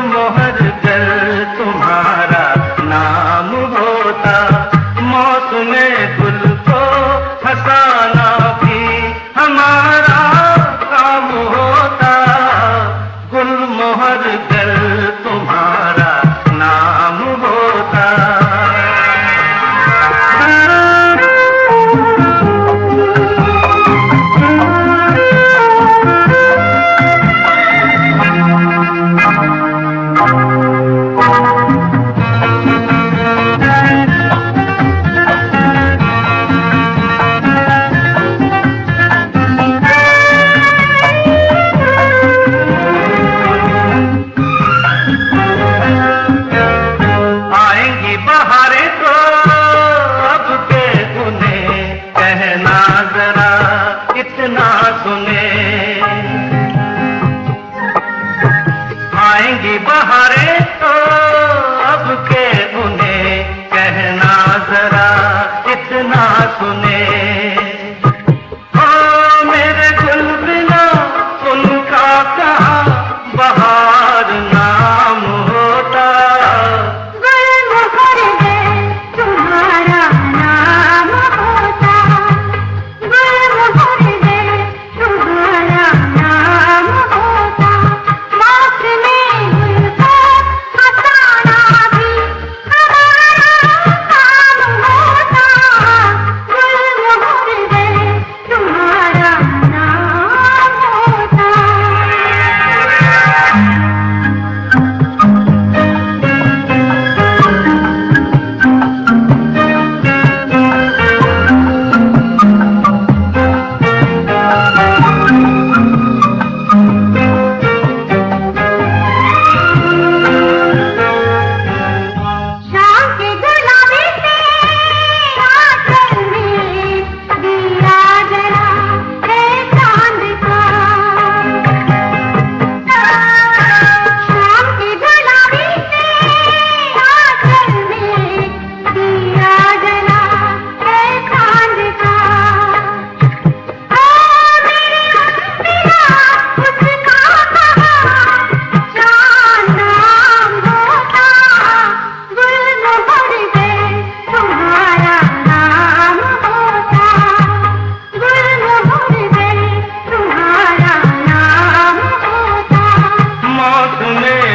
मोहर कर तुम्हारा नाम होता, मौसमे गुल को हंसाना भी हमारा काम होता। गुल मोहर कर तुम्हारा नाम होता। बहारे तो अब के उन्हें कहना जरा इतना सुने। आएंगी बहारे तो अब के उन्हें कहना जरा इतना सुने। ओ मेरे गुल बिना उनका कहाँ बहार नाम होता।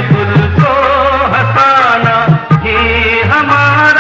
गुल को हंसाना ही हमारा